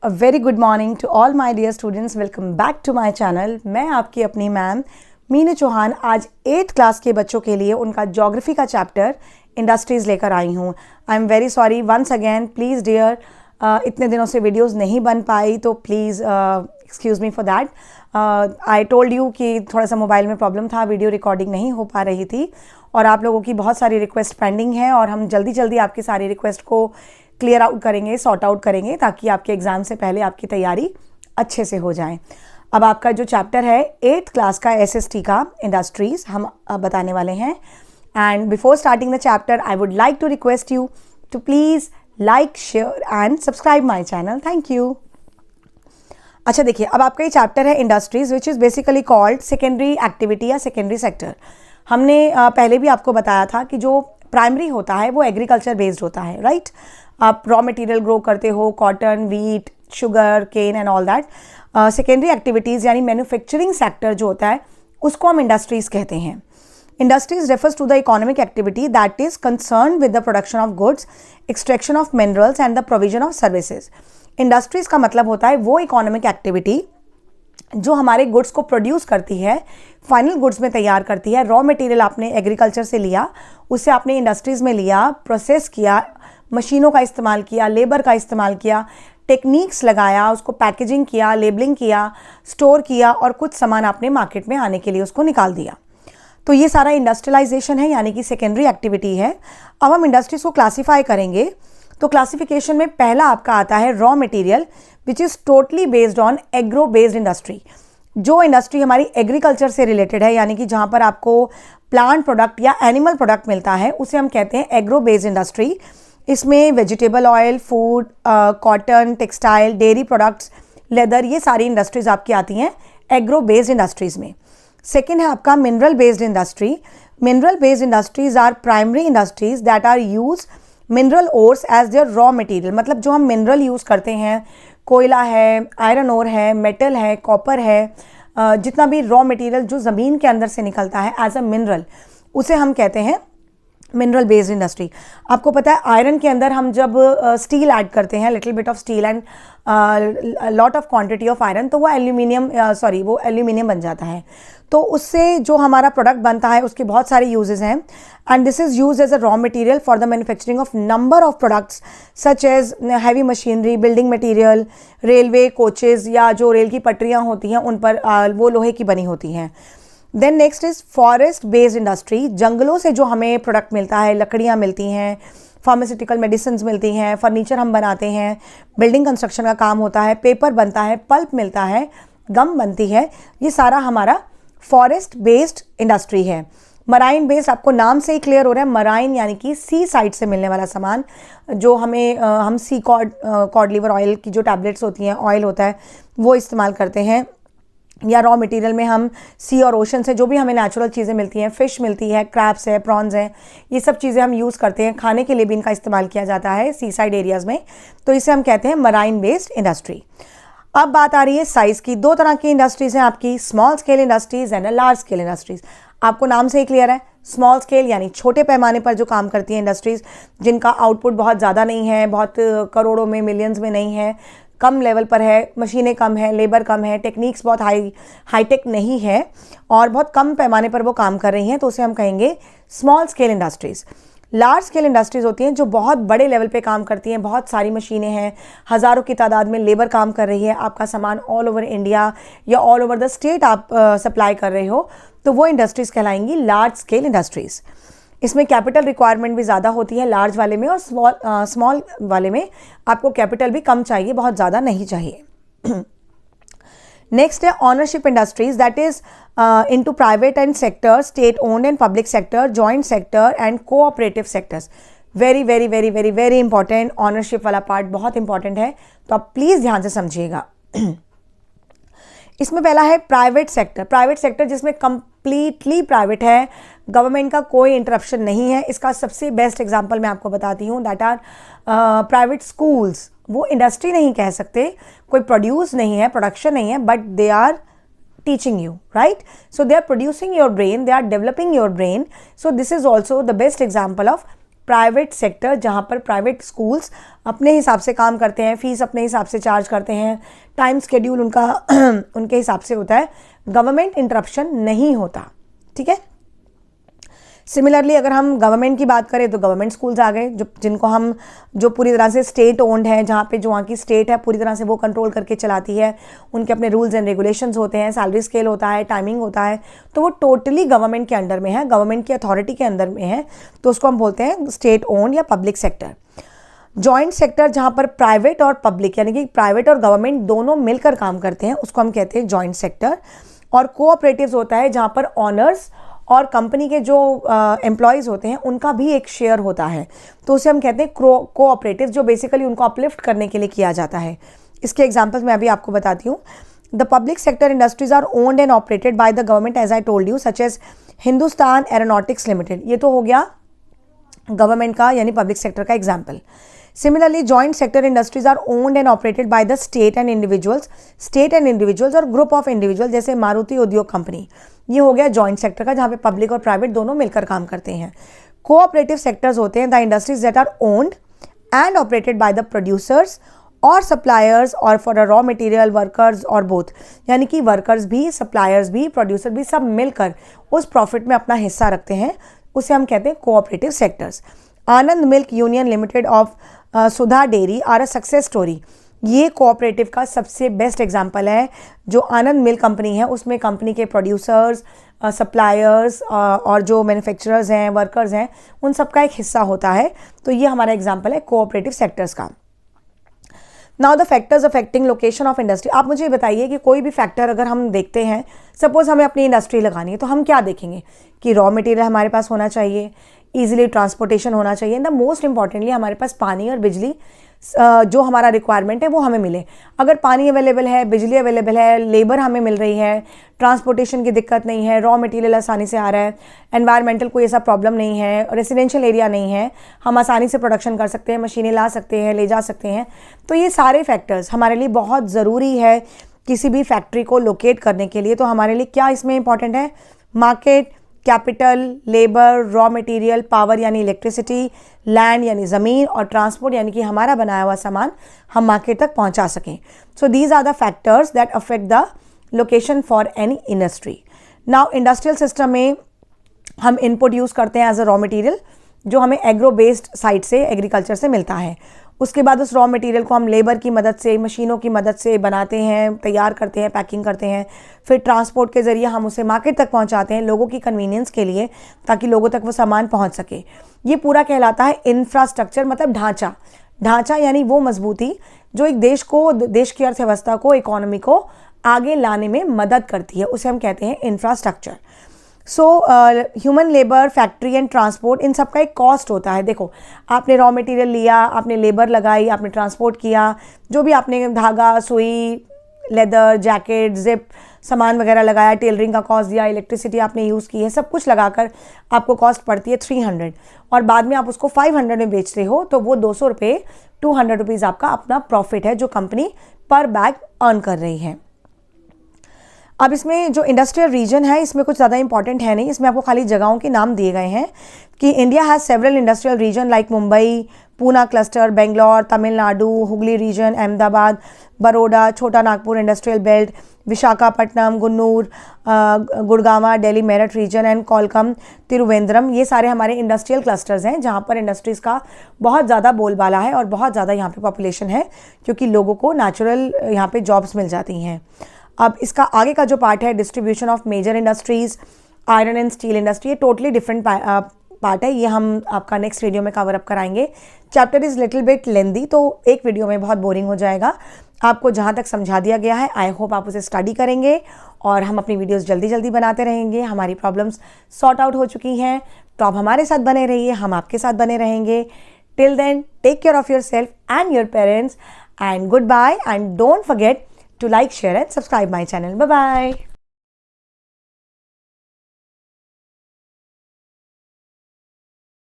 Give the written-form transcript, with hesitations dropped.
A very good morning to all my dear students. Welcome back to my channel. मैं आपकी अपनी ma'am Meenu Chauhan आज 8th class के बच्चों के लिए उनका ज्योग्राफी का चैप्टर इंडस्ट्रीज़ लेकर आई हूँ. I am very sorry once again, please dear, इतने दिनों से वीडियोस नहीं बन पाई तो please excuse me for that. I told you कि थोड़ा सा मोबाइल में प्रॉब्लम था, वीडियो रिकॉर्डिंग नहीं हो पा रही थी और आप लोगों की बहुत सारी रिक्वेस्ट पेंडिंग है और हम जल्दी जल्दी आपकी सारी रिक्वेस्ट को क्लियर आउट करेंगे, सॉर्ट आउट करेंगे ताकि आपके एग्ज़ाम से पहले आपकी तैयारी अच्छे से हो जाए. अब आपका जो चैप्टर है 8th क्लास का SST का इंडस्ट्रीज़ हम अब बताने वाले हैं. And before starting the chapter I would like to request you to please like, share and subscribe my channel. Thank you. अच्छा देखिए, अब आपका ये चैप्टर है industries which is basically called secondary activity या सेकेंडरी सेक्टर. हमने पहले भी आपको बताया था कि जो प्राइमरी होता है वो एग्रीकल्चर बेस्ड होता है, राइट. आप रॉ मटेरियल ग्रो करते हो, cotton, wheat, sugar, cane and all that. Secondary activities यानी मैन्युफैक्चरिंग सेक्टर जो होता है उसको हम इंडस्ट्रीज़ कहते हैं. Industries refers to the economic activity that is concern with the production of goods, extraction of minerals and the provision of services. Industries का मतलब होता है वो इकोनॉमिक एक्टिविटी जो हमारे गुड्स को प्रोड्यूस करती है, फाइनल गुड्स में तैयार करती है. रॉ मटेरियल आपने एग्रीकल्चर से लिया, उसे आपने इंडस्ट्रीज़ में लिया, प्रोसेस किया, मशीनों का इस्तेमाल किया, लेबर का इस्तेमाल किया, टेक्निक्स लगाया, उसको पैकेजिंग किया, लेबलिंग किया, स्टोर किया और कुछ सामान आपने मार्केट में आने के लिए उसको निकाल दिया. तो ये सारा इंडस्ट्रियलाइजेशन है यानी कि सेकेंडरी एक्टिविटी है. अब हम इंडस्ट्रीज को क्लासीफाई करेंगे तो क्लासिफिकेशन में पहला आपका आता है raw material which is totally based on agro based industry. जो इंडस्ट्री हमारी एग्रीकल्चर से रिलेटेड है यानी कि जहाँ पर आपको प्लांट प्रोडक्ट या एनिमल प्रोडक्ट मिलता है उसे हम कहते हैं एग्रो बेस्ड इंडस्ट्री. इसमें vegetable oil, food, cotton, textile, dairy products, leather, ये सारी इंडस्ट्रीज आपकी आती हैं एग्रो बेस्ड इंडस्ट्रीज़ में. सेकेंड है आपका mineral based industry. Mineral based industries are primary industries that are use mineral ores as their raw material. मतलब जो हम मिनरल यूज़ करते हैं, कोयला है, आयरन ओर है, मेटल है, कॉपर है, जितना भी रॉ मटेरियल जो ज़मीन के अंदर से निकलता है एज अ मिनरल, उसे हम कहते हैं मिनरल बेस्ड इंडस्ट्री. आपको पता है आयरन के अंदर हम जब स्टील ऐड करते हैं, little bit of steel and lot of quantity of iron, तो वो एल्यूमिनियम बन जाता है. तो उससे जो हमारा प्रोडक्ट बनता है उसके बहुत सारे यूजेस हैं and this is use as a raw material for the manufacturing of number of products such as heavy machinery, building material, railway coaches या जो रेल की पटरियाँ होती हैं उन पर वो लोहे की बनी होती हैं. Then next is forest based industry. जंगलों से जो हमें प्रोडक्ट मिलता है, लकड़ियाँ मिलती हैं, फार्मास्यूटिकल मेडिसिन मिलती हैं, फर्नीचर हम बनाते हैं, बिल्डिंग कंस्ट्रक्शन का काम होता है, पेपर बनता है, पल्प मिलता है, गम बनती है, ये सारा हमारा फॉरेस्ट बेस्ड इंडस्ट्री है. मराइन बेस्ड, आपको नाम से ही क्लियर हो रहा है, मराइन यानी कि सी साइड से मिलने वाला सामान जो हम सी कॉड लिवर ऑयल की जो टैबलेट्स होती हैं, ऑयल होता है, वो इस्तेमाल करते हैं. या रॉ मटेरियल में हम सी और ओशन से जो भी हमें नेचुरल चीज़ें मिलती हैं, फ़िश मिलती है, क्रैब्स है, प्रॉन्स हैं, ये सब चीज़ें हम यूज़ करते हैं. खाने के लिए भी इनका इस्तेमाल किया जाता है सी साइड एरियाज़ में, तो इसे हम कहते हैं मराइन बेस्ड इंडस्ट्री. अब बात आ रही है साइज़ की. दो तरह की इंडस्ट्रीज़ हैं आपकी, small scale industries and large scale industries. आपको नाम से ही क्लियर है, स्मॉल स्केल यानी छोटे पैमाने पर जो काम करती हैं इंडस्ट्रीज़, जिनका आउटपुट बहुत ज़्यादा नहीं है, बहुत करोड़ों में, मिलियंस में नहीं है, कम लेवल पर है, मशीनें कम है, लेबर कम है, टेक्निक्स बहुत हाईटेक नहीं है और बहुत कम पैमाने पर वो काम कर रही हैं, तो उसे हम कहेंगे small scale industries. Large scale industries होती हैं जो बहुत बड़े लेवल पे काम करती हैं, बहुत सारी मशीनें हैं, हज़ारों की तादाद में लेबर काम कर रही है, आपका सामान ऑल ओवर इंडिया या ऑल ओवर द स्टेट आप सप्लाई कर रहे हो, तो वो इंडस्ट्रीज़ कहलाएंगी लार्ज स्केल इंडस्ट्रीज़. इसमें कैपिटल रिक्वायरमेंट भी ज़्यादा होती है लार्ज वाले में और स्मॉल वाले में आपको कैपिटल भी कम चाहिए, बहुत ज़्यादा नहीं चाहिए. नेक्स्ट है ownership industries that is into private and sector, state owned and public sector, joint sector and cooperative sectors. Very very very very very important, ownership वाला पार्ट बहुत इंपॉर्टेंट है, तो आप प्लीज़ ध्यान से समझिएगा. इसमें पहला है प्राइवेट सेक्टर. प्राइवेट सेक्टर जिसमें कंप्लीटली प्राइवेट है, गवर्नमेंट का कोई इंटरप्शन नहीं है. इसका सबसे बेस्ट एग्जांपल मैं आपको बताती हूँ, दैट आर प्राइवेट स्कूल्स. वो इंडस्ट्री नहीं कह सकते, कोई प्रोड्यूस नहीं है, प्रोडक्शन नहीं है, but they are teaching you, right? So they are producing your brain, they are developing your brain. So this is also the best example of private sector, जहाँ पर प्राइवेट स्कूल्स अपने हिसाब से काम करते हैं, फीस अपने हिसाब से चार्ज करते हैं, टाइम स्केड्यूल उनका उनके हिसाब से होता है, गवर्नमेंट इंटरप्शन नहीं होता, ठीक है। सिमिलरली अगर हम गवर्नमेंट की बात करें तो गवर्नमेंट स्कूल्स आ गए, जो पूरी तरह से स्टेट ओन्ड है, जहाँ पे जो वहाँ की स्टेट है पूरी तरह से वो कंट्रोल करके चलाती है, उनके अपने रूल्स एंड रेगुलेशंस होते हैं, सैलरी स्केल होता है, टाइमिंग होता है, तो वो टोटली गवर्नमेंट के अंडर में है, गवर्नमेंट की अथॉरिटी के अंदर में है, तो उसको हम बोलते हैं स्टेट ओन्ड या पब्लिक सेक्टर। जॉइंट सेक्टर, जहाँ पर प्राइवेट और पब्लिक यानी कि प्राइवेट और गवर्नमेंट दोनों मिलकर काम करते हैं, उसको हम कहते हैं जॉइंट सेक्टर। और कोऑपरेटिव्स होता है जहाँ पर ऑनर्स और कंपनी के जो एम्प्लॉयज़ होते हैं उनका भी एक शेयर होता है, तो उसे हम कहते हैं कोऑपरेटिव, जो बेसिकली उनको अपलिफ्ट करने के लिए किया जाता है। इसके एग्जांपल्स मैं अभी आपको बताती हूँ। The public sector industries are owned and operated by the government as I told you, such as Hindustan aeronautics limited. ये तो हो गया गवर्नमेंट का यानी पब्लिक सेक्टर का example. Similarly, joint sector industries are owned and operated by the state and individuals और group of individual, जैसे मारुति उद्योग कंपनी, ये हो गया जॉइंट सेक्टर का, जहाँ पे पब्लिक और प्राइवेट दोनों मिलकर काम करते हैं। कोऑपरेटिव सेक्टर्स होते हैं the industries that are owned and operated by the producers और सप्लायर्स और फॉर रॉ मटेरियल वर्कर्स और बोथ, यानी कि वर्कर्स भी, सप्लायर्स भी, प्रोड्यूसर भी, सब मिलकर उस प्रॉफिट में अपना हिस्सा रखते हैं, उसे हम कहते हैं cooperative sectors. Anand milk union limited of Sudha dairy are a success story, ये कोऑपरेटिव का सबसे बेस्ट एग्जांपल है। जो आनंद मिल्क कंपनी है उसमें कंपनी के प्रोड्यूसर्स, सप्लायर्स और जो मैन्युफैक्चरर्स हैं, वर्कर्स हैं, उन सब का एक हिस्सा होता है, तो ये हमारा एग्जांपल है कोऑपरेटिव सेक्टर्स का। Now the factors affecting location of industry. आप मुझे बताइए कि कोई भी फैक्टर अगर हम देखते हैं, सपोज हमें अपनी इंडस्ट्री लगानी है, तो हम क्या देखेंगे कि रॉ मटेरियल हमारे पास होना चाहिए, ईजिली ट्रांसपोर्टेशन होना चाहिए, द मोस्ट इंपॉर्टेंटली हमारे पास पानी और बिजली जो हमारा रिक्वायरमेंट है वो हमें मिले। अगर पानी अवेलेबल है, बिजली अवेलेबल है, लेबर हमें मिल रही है, ट्रांसपोर्टेशन की दिक्कत नहीं है, रॉ मटेरियल आसानी से आ रहा है, एनवायरमेंटल कोई ऐसा प्रॉब्लम नहीं है, रेसिडेंशियल एरिया नहीं है, हम आसानी से प्रोडक्शन कर सकते हैं, मशीनें ला सकते हैं, ले जा सकते हैं, तो ये सारे फैक्टर्स हमारे लिए बहुत ज़रूरी है किसी भी फैक्ट्री को लोकेट करने के लिए। तो हमारे लिए क्या इसमें इंपॉर्टेंट है? Market, capital, labour, raw material, power यानी इलेक्ट्रिसिटी, लैंड यानी ज़मीन, और ट्रांसपोर्ट यानी कि हमारा बनाया हुआ सामान हम मार्केट तक पहुंचा सकें। So these are the factors that affect the location for any industry. Now industrial system में हम इनपुट यूज़ करते हैं एज अ रॉ मटेरियल, जो हमें एग्रो बेस्ड साइड से, एग्रीकल्चर से मिलता है। उसके बाद उस रॉ मटेरियल को हम लेबर की मदद से, मशीनों की मदद से बनाते हैं, तैयार करते हैं, पैकिंग करते हैं, फिर ट्रांसपोर्ट के ज़रिए हम उसे मार्केट तक पहुंचाते हैं लोगों की कन्वीनियंस के लिए, ताकि लोगों तक वो सामान पहुंच सके। ये पूरा कहलाता है इंफ्रास्ट्रक्चर, मतलब ढांचा। ढांचा यानी वो मजबूती जो एक देश को, देश की अर्थव्यवस्था को, इकोनॉमी को आगे लाने में मदद करती है, उसे हम कहते हैं infrastructure. So human labour, factory and transport, इन सब का एक कॉस्ट होता है। देखो, आपने रॉ मटेरियल लिया, आपने लेबर लगाई, आपने ट्रांसपोर्ट किया, जो भी आपने धागा, सुई, लेदर, जैकेट, जिप, सामान वगैरह लगाया, टेलरिंग का कॉस्ट दिया, इलेक्ट्रिसिटी आपने यूज़ की है, सब कुछ लगाकर आपको कॉस्ट पड़ती है 300, और बाद में आप उसको 500 में बेच रहे हो, तो वो 200 रुपये, 200 रुपीज़ आपका अपना प्रॉफिट है जो कंपनी पर बैग अर्न कर रही है। अब इसमें जो इंडस्ट्रियल रीजन है, इसमें कुछ ज़्यादा इंपॉर्टेंट है नहीं, इसमें आपको खाली जगहों के नाम दिए गए हैं कि India has several industrial region like Mumbai, Poona cluster, Bangalore, Tamil Nadu, Hooghly region, Ahmedabad, Baroda, Chota Nagpur industrial belt, Visakhapatnam, Guntur, Gurgaon, Delhi Meerut region and Kollam, Trivandrum, ये सारे हमारे इंडस्ट्रियल क्लस्टर्स हैं जहाँ पर इंडस्ट्रीज़ का बहुत ज़्यादा बोलबाला है और बहुत ज़्यादा यहाँ पे पॉपुलेशन है, क्योंकि लोगों को नेचुरल यहाँ पे जॉब्स मिल जाती हैं। अब इसका आगे का जो पार्ट है, distribution of major industries, iron and steel industry, ये टोटली डिफरेंट पार्ट है, ये हम आपका नेक्स्ट वीडियो में कवर अप कराएंगे। Chapter is little bit lengthy, तो एक वीडियो में बहुत बोरिंग हो जाएगा। आपको जहाँ तक समझा दिया गया है, आई होप आप उसे स्टडी करेंगे, और हम अपनी वीडियोस जल्दी जल्दी बनाते रहेंगे। हमारी प्रॉब्लम्स सॉर्ट आउट हो चुकी हैं, तो आप हमारे साथ बने रहिए, हम आपके साथ बने रहेंगे। Till then, take care of yourself and your parents, and goodbye, and don't forget to like, share and subscribe my channel. Bye bye.